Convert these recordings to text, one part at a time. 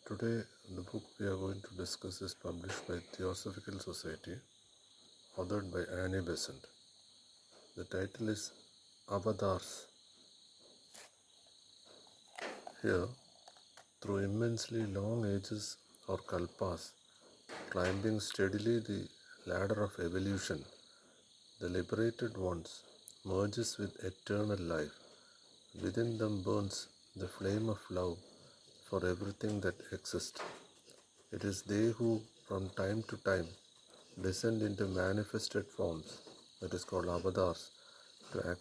Today, the book we are going to discuss is published by Theosophical Society, authored by Besant. The title is AVATARA-S. Here, through immensely long ages or kalpas, climbing steadily the ladder of evolution, the liberated ones merges with eternal life. Within them burns the flame of love for everything that exists. It is they who, from time to time, descend into manifested forms, that is called avatars, to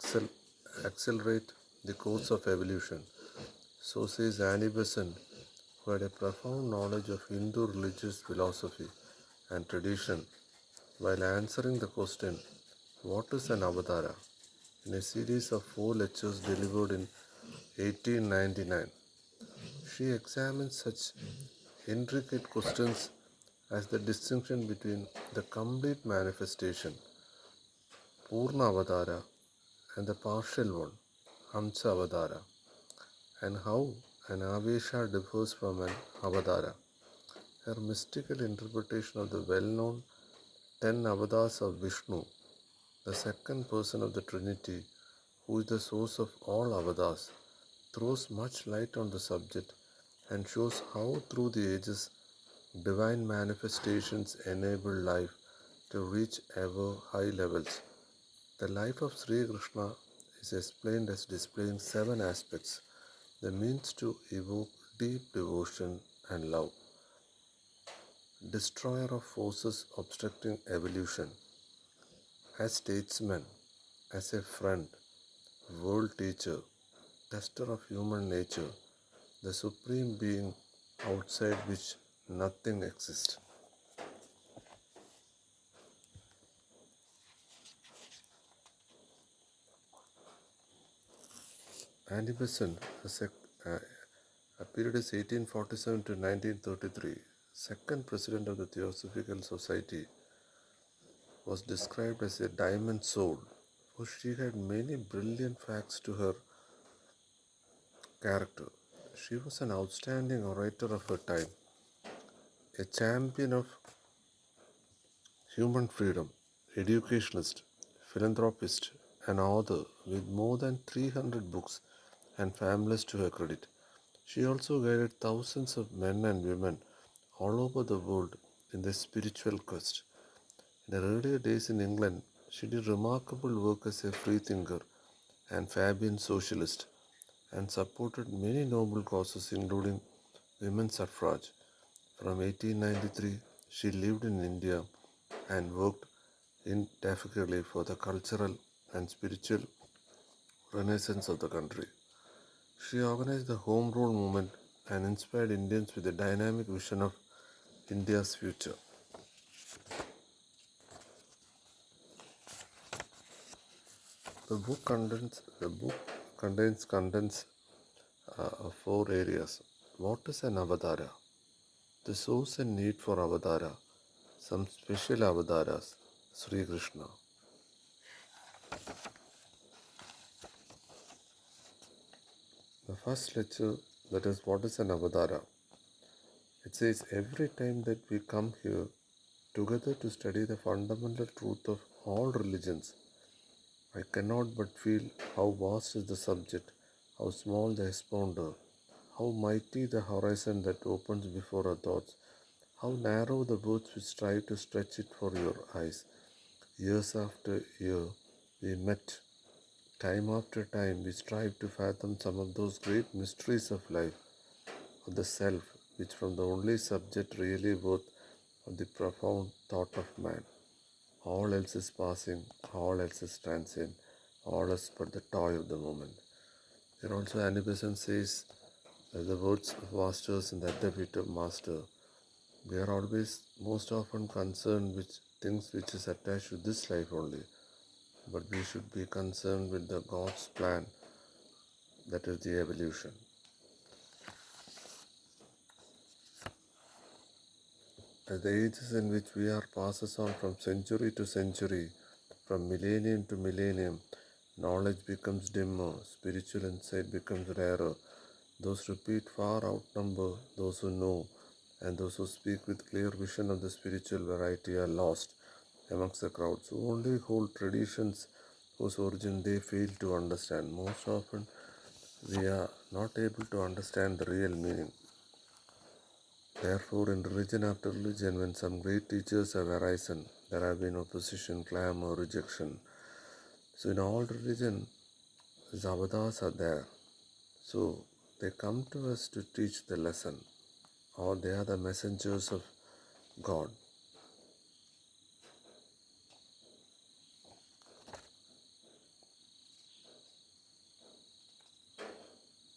accelerate the course of evolution. So says Besant, who had a profound knowledge of Hindu religious philosophy and tradition, while answering the question, what is an avatara? In a series of 4 lectures delivered in 1899. She examines such intricate questions as the distinction between the complete manifestation, Purna Avatara, and the partial one, Hamsa Avatara, and how an Avesha differs from an Avatara. Her mystical interpretation of the well-known 10 avatars of Vishnu, the second person of the Trinity, who is the source of all avatars, throws much light on the subject and shows how through the ages divine manifestations enable life to reach ever high levels. The life of Sri Krishna is explained as displaying 7 aspects, the means to evoke deep devotion and love, destroyer of forces obstructing evolution, as statesman, as a friend, world teacher, tester of human nature, the supreme being outside which nothing exists. Besant, a period is 1847 to 1933, second president of the Theosophical Society, was described as a diamond soul, for she had many brilliant facts to her character. She was an outstanding orator of her time, a champion of human freedom, educationist, philanthropist, and author with more than 300 books and families to her credit. She also guided thousands of men and women all over the world in their spiritual quest. In her earlier days in England, she did remarkable work as a freethinker and Fabian socialist and supported many noble causes including women's suffrage. From 1893, she lived in India and worked indefatigably for the cultural and spiritual renaissance of the country. She organized the Home Rule movement and inspired Indians with a dynamic vision of India's future. The book contains contents of 4 areas. What is an avatara? The source and need for avatara. Some special avataras. Sri Krishna. The first lecture, that is, what is an avatara? It says every time that we come here together to study the fundamental truth of all religions, I cannot but feel how vast is the subject, how small the expounder, how mighty the horizon that opens before our thoughts, how narrow the words which strive to stretch it for your eyes. Years after year, we met. Time after time, we strive to fathom some of those great mysteries of life, of the self, which from the only subject really worth of the profound thought of man. All else is passing, all else is transient, all is but the toy of the moment. Here also Besant says that the words of masters and the advocate of master, we are always most often concerned with things which is attached to this life only, but we should be concerned with the God's plan, that is the evolution. As the ages in which we are passes on from century to century, from millennium to millennium, knowledge becomes dimmer, spiritual insight becomes rarer. Those who repeat far outnumber those who know. and those who speak with clear vision of the spiritual variety are lost amongst the crowds who only hold traditions whose origin they fail to understand. Most often, we are not able to understand the real meaning. Therefore, in religion after religion, when some great teachers have arisen, there have been opposition, clamor, rejection. So, in all religion, these avatars are there. So, they come to us to teach the lesson, or they are the messengers of God.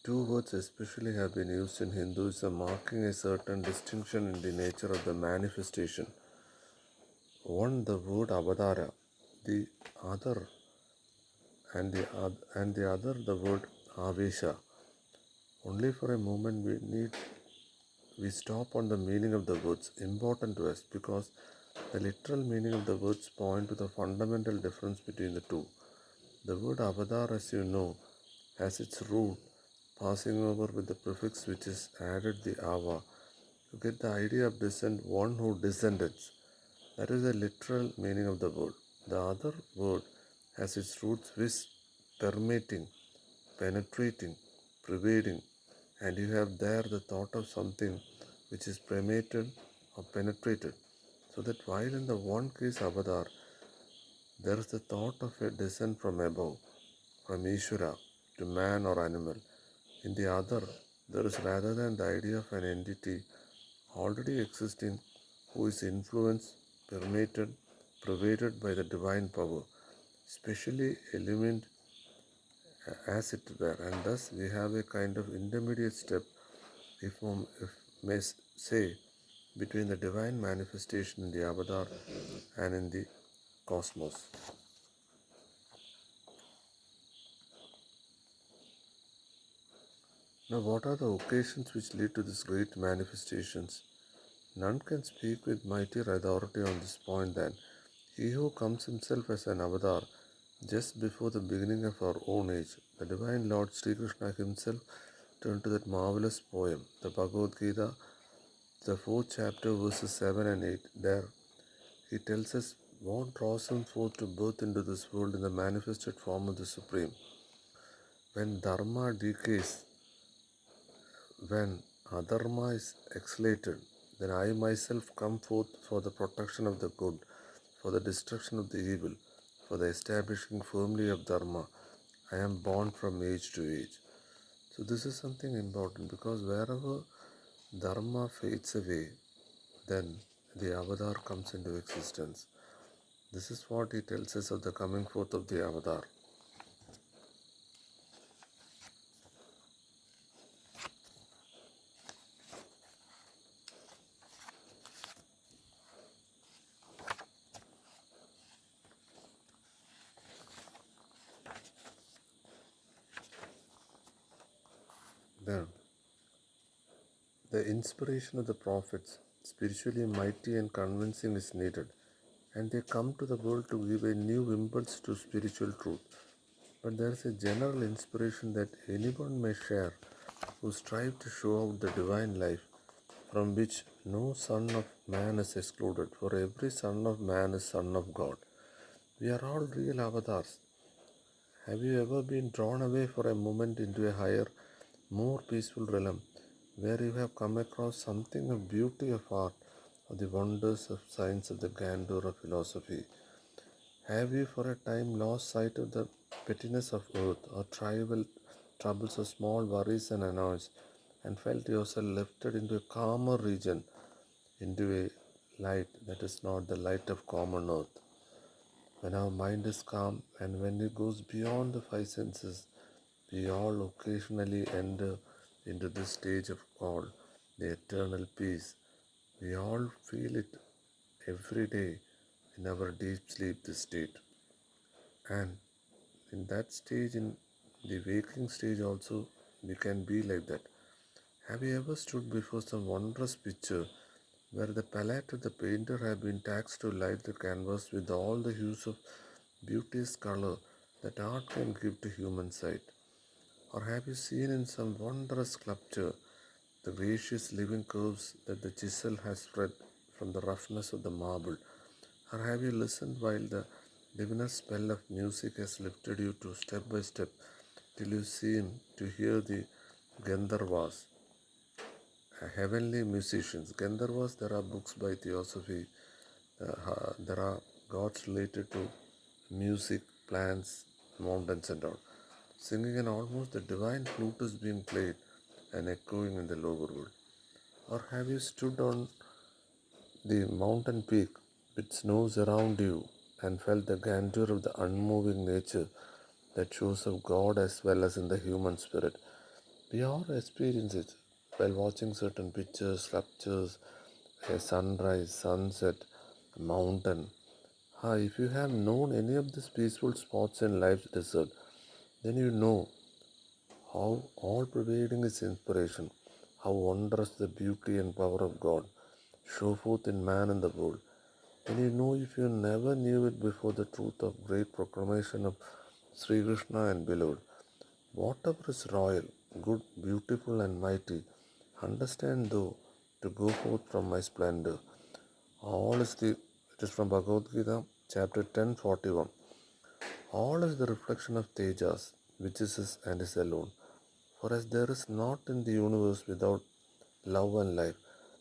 Two words especially have been used in Hinduism marking a certain distinction in the nature of the manifestation. One, the word avatara, the other, and the other, the word avesha. Only for a moment we stop on the meaning of the words, important to us because the literal meaning of the words point to the fundamental difference between the two. The word avatar, as you know, has its root passing over with the prefix which is added the ava. You get the idea of descent, one who descended. That is the literal meaning of the word. The other word has its roots which permeating, penetrating, pervading, and you have there the thought of something which is permeated or penetrated. So that while in the one case avatar, there is the thought of a descent from above, from Ishvara to man or animal. In the other, there is rather than the idea of an entity already existing who is influenced, permeated, pervaded by the divine power, specially illumined as it were, and thus we have a kind of intermediate step, if may say, between the divine manifestation in the avatar and in the cosmos. Now, what are the occasions which lead to these great manifestations? None can speak with mightier authority on this point than he who comes himself as an avatar just before the beginning of our own age. The divine Lord Sri Krishna himself turned to that marvelous poem, the Bhagavad Gita, the 4th chapter, verses 7 and 8. There he tells us what draws him forth to birth into this world in the manifested form of the Supreme. When Dharma decays, when adharma is exhalated, then I myself come forth for the protection of the good, for the destruction of the evil, for the establishing firmly of dharma. I am born from age to age. So this is something important because wherever dharma fades away, then the avatar comes into existence. This is what he tells us of the coming forth of the avatar. Then the inspiration of the prophets, spiritually mighty and convincing, is needed, and they come to the world to give a new impulse to spiritual truth. But there is a general inspiration that anyone may share who strive to show out the divine life from which no son of man is excluded, for every son of man is son of God. We are all real avatars. Have you ever been drawn away for a moment into a higher, more peaceful realm where you have come across something of beauty of art or the wonders of science of the grandeur of philosophy? Have you for a time lost sight of the pettiness of earth or trivial troubles of small worries and annoyances and felt yourself lifted into a calmer region, into a light that is not the light of common earth? When our mind is calm and when it goes beyond the five senses, we all occasionally enter into this stage of called the eternal peace. We all feel it every day in our deep sleep, this state. And in that stage, in the waking stage also, we can be like that. Have you ever stood before some wondrous picture where the palette of the painter had been taxed to light the canvas with all the hues of beauteous color that art can give to human sight? Or have you seen in some wondrous sculpture the gracious living curves that the chisel has spread from the roughness of the marble? Or have you listened while the divinest spell of music has lifted you to step by step till you seem to hear the Gandharvas, heavenly musicians? Gandharvas, there are books by theosophy, there are gods related to music, plants, mountains, and all. Singing and almost the divine flute is being played and echoing in the lower world. Or have you stood on the mountain peak with snows around you and felt the grandeur of the unmoving nature that shows of God as well as in the human spirit? We all experience it while watching certain pictures, sculptures, a sunrise, sunset, mountain. If you have known any of these peaceful spots in life's desert, then you know how all pervading is inspiration, how wondrous the beauty and power of God show forth in man and the world. And you know, if you never knew it before, the truth of great proclamation of Sri Krishna and beloved, whatever is royal, good, beautiful, and mighty, understand though to go forth from my splendor. It is from Bhagavad Gita, chapter 10:41. All is the reflection of Tejas, which is his and is alone. For as there is not in the universe without love and life,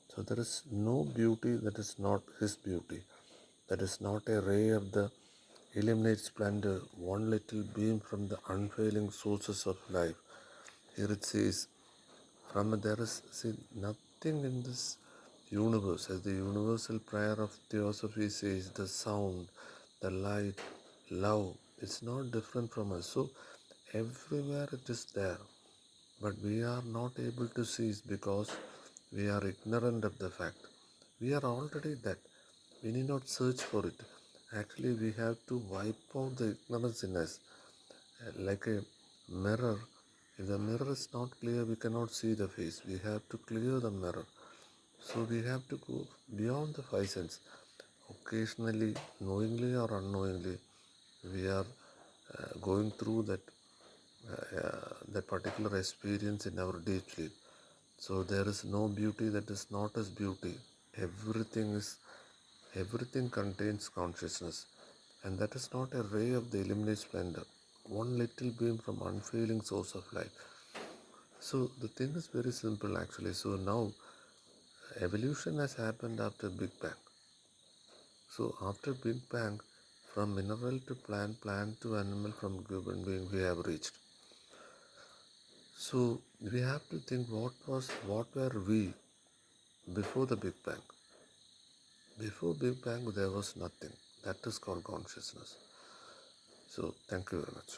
so there is no beauty that is not his beauty, that is not a ray of the illuminate splendor, one little beam from the unfailing sources of life. Here it says, there is nothing in this universe, as the universal prayer of theosophy says, the sound, the light, love, it's not different from us. So everywhere it is there, but we are not able to see it because we are ignorant of the fact. We are already that. We need not search for it. Actually, we have to wipe out the ignorance in us. Like a mirror, if the mirror is not clear, we cannot see the face. We have to clear the mirror. So we have to go beyond the five senses. Occasionally, knowingly or unknowingly, we are going through that particular experience in our deep sleep. So there is no beauty that is not as beauty. Everything contains consciousness, and that is not a ray of the illuminate splendor, one little beam from unfailing source of life. So the thing is very simple actually. So now evolution has happened after Big Bang. So after Big Bang, from mineral to plant, plant to animal, from human being, we have reached. So we have to think what were we before the Big Bang. Before Big Bang there was nothing. That is called consciousness. So thank you very much.